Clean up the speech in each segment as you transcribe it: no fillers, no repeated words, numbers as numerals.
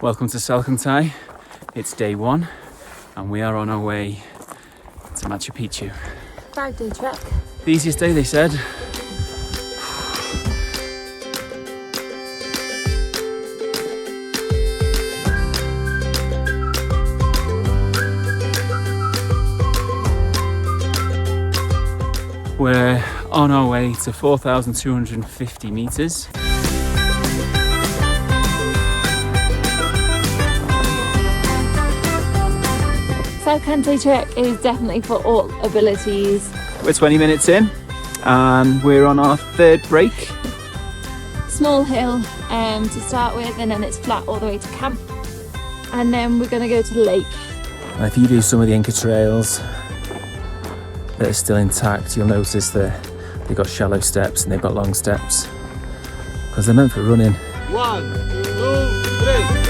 Welcome to Salkantay. It's day 1 and we are on our way to Machu Picchu. 5-day trek. The easiest day, they said. We're on our way to 4,250 meters. Salkantay trek is definitely for all abilities. We're 20 minutes in and we're on our 3rd break. Small hill to start with, and then it's flat all the way to camp. And then we're going to go to the lake. And if you do some of the Inca trails that are still intact, you'll notice that they've got shallow steps and they've got long steps because they're meant for running. 1, 2,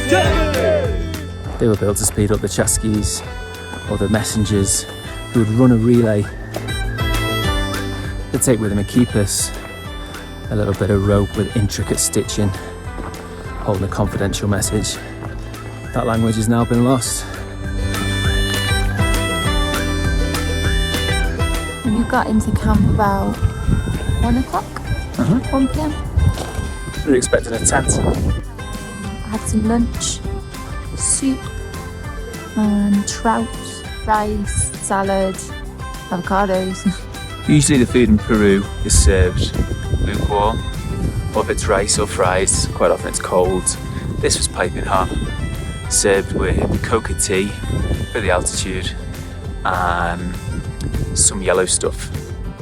3, check! They were built to speed up the chaskis or the messengers who would run a relay. They'd take with them a keepus, a little bit of rope with intricate stitching, holding a confidential message. That language has now been lost. You got into camp about 1 o'clock, 1 p.m. We were expecting a tent. I had some lunch, soup and trout, rice, salad, avocados. Usually the food in Peru is served lukewarm, or if it's rice or fries, quite often it's cold. This was piping hot, served with coca tea for the altitude and some yellow stuff.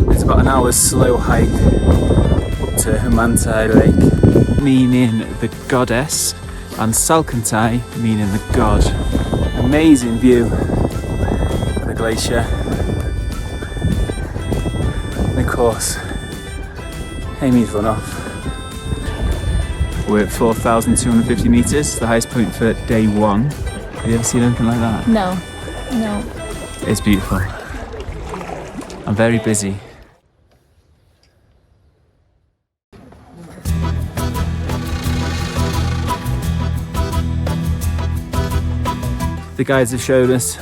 It's about an hour's slow hike up to Salkantay Lake, meaning the goddess, and Salkantay, meaning the god. Amazing view of the glacier. And of course, Amy's run off. We're at 4,250 meters, the highest point for day 1. Have you ever seen anything like that? No. It's beautiful. I'm very busy. The guides have showed us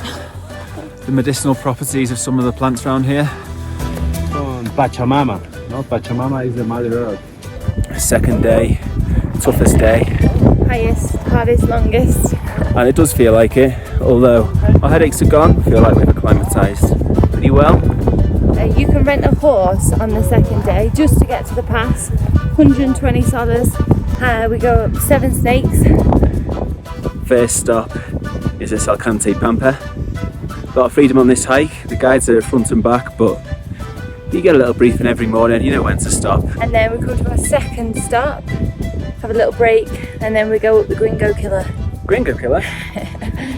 the medicinal properties of some of the plants around here. Pachamama, no? Pachamama is the mother earth. 2nd day, toughest day. Highest, hardest, longest. And it does feel like it, although our headaches are gone, I feel like we've acclimatised pretty well. You can rent a horse on the 2nd day just to get to the pass. $120. We go up 7 snakes. First stop is the Salkantay Pass. A lot of freedom on this hike. The guides are front and back, but you get a little briefing every morning, you know when to stop. And then we go to our 2nd stop, have a little break, and then we go up the Gringo Killer. Gringo Killer?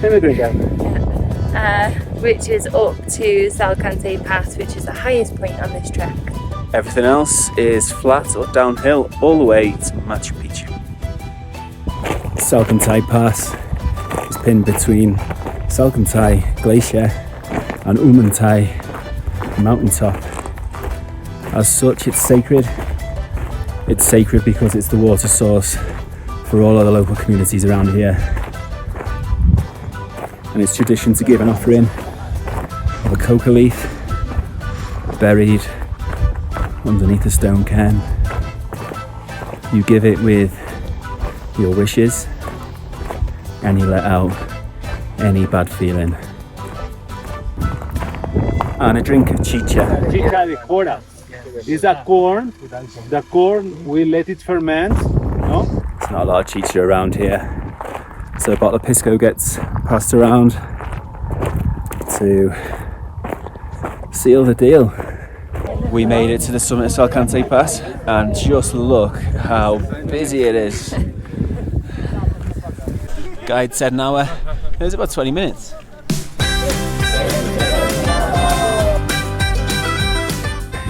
Name a Gringo. Which is up to Salkantay Pass, which is the highest point on this trek. Everything else is flat or downhill all the way to Machu Picchu. Salkantay Pass is pinned between Salkantay Glacier and Umantay mountaintop. As such, it's sacred. It's sacred because it's the water source for all of the local communities around here. And it's tradition to give an offering of a coca leaf buried underneath a stone cairn. You give it with your wishes and you let out any bad feeling. And a drink of chicha. Chicha de cora is a corn. The corn, we let it ferment, no? There's not a lot of chicha around here. So a bottle of pisco gets passed around to seal the deal. We made it to the summit of Salkantay Pass and just look how busy it is. Guide said an hour, it was about 20 minutes.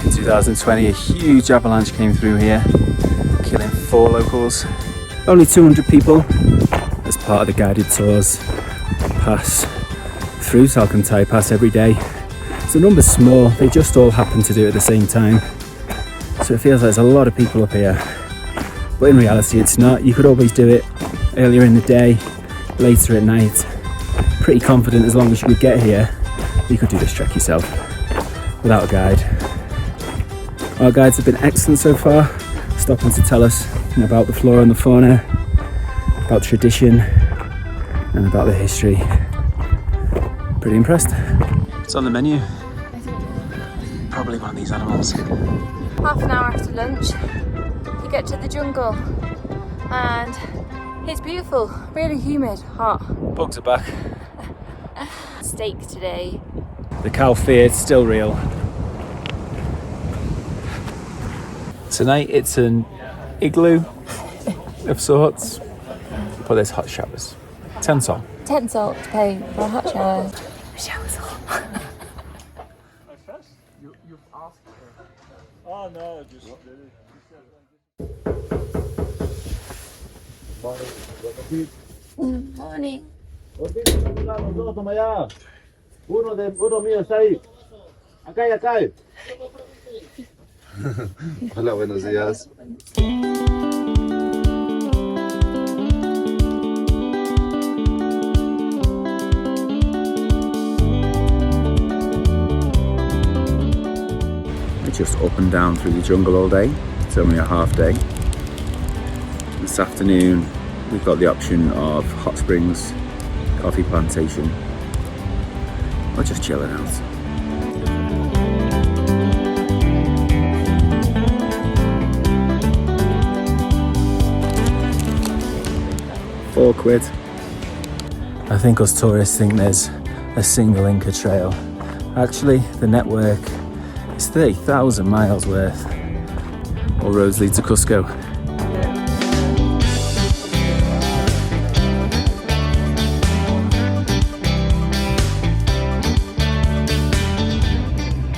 In 2020, a huge avalanche came through here, killing 4 locals. Only 200 people as part of the guided tours pass through Salkantay Pass every day. So the number's small, they just all happen to do it at the same time. So it feels like there's a lot of people up here. But in reality it's not. You could always do it earlier in the day later at night. Pretty confident as long as you could get here, you could do this trek yourself without a guide. Our guides have been excellent so far, stopping to tell us about the flora and the fauna, about tradition and about the history. Pretty impressed. It's on the menu. Probably one of these animals. Half an hour after lunch, you get to the jungle and it's beautiful, really humid, hot. Bugs are back. Steak today. The cow fear is still real. Tonight it's an igloo of sorts. But there's hot showers. 10 salt. 10 salt to pay for a hot shower. Shower's hot. You've asked her. Oh no, just Morning. Uno mío está ahí. Acá y acá. Hola, buenos días. We're just up and down through the jungle all day. It's only a half day. This afternoon we've got the option of hot springs, coffee plantation, or just chilling out. £4. I think us tourists think there's a single Inca trail. Actually, the network is 30,000 miles worth. All roads lead to Cusco.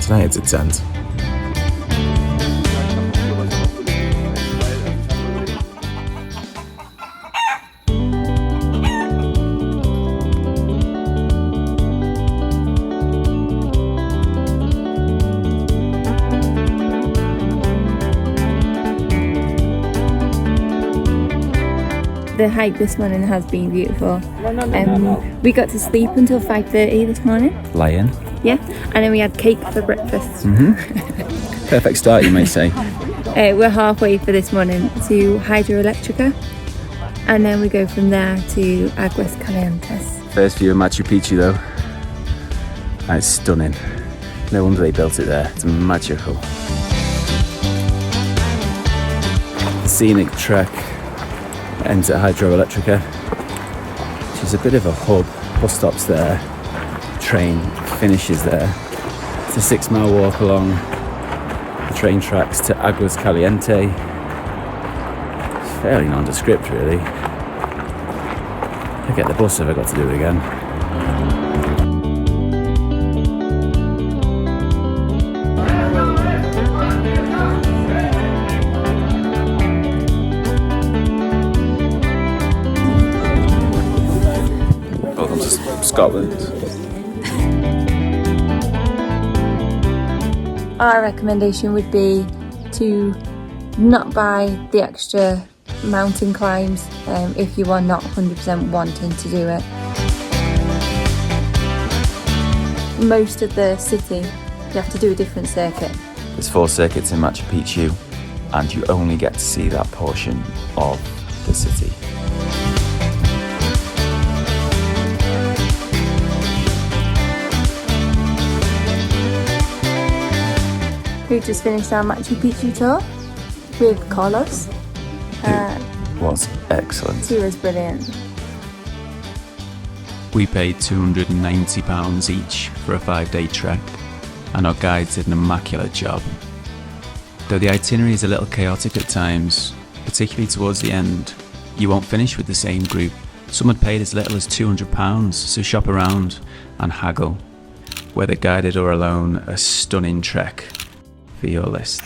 Tonight it's a tent. The hike this morning has been beautiful. We got to sleep until 5:30 this morning. Lie in. Yeah, and then we had cake for breakfast. Perfect start, you may say. We're halfway for this morning to Hydroelectrica, and then we go from there to Aguas Calientes. First view of Machu Picchu though. And it's stunning. No wonder they built it there. It's magical. Scenic trek ends at Hydroelectrica, which is a bit of a hub. Bus stops there, train finishes there. It's a 6-mile walk along the train tracks to Aguas Calientes. It's fairly nondescript really. I get the bus if I got to do it again. Welcome to Scotland. Our recommendation would be to not buy the extra mountain climbs if you are not 100% wanting to do it. Most of the city, you have to do a different circuit. There's 4 circuits in Machu Picchu, and you only get to see that portion of the city. We just finished our Machu Picchu tour with Carlos. It was excellent. He was brilliant. We paid £290 each for a 5-day trek, and our guides did an immaculate job. Though the itinerary is a little chaotic at times, particularly towards the end, you won't finish with the same group. Some had paid as little as £200, so shop around and haggle. Whether guided or alone, a stunning trek for your list.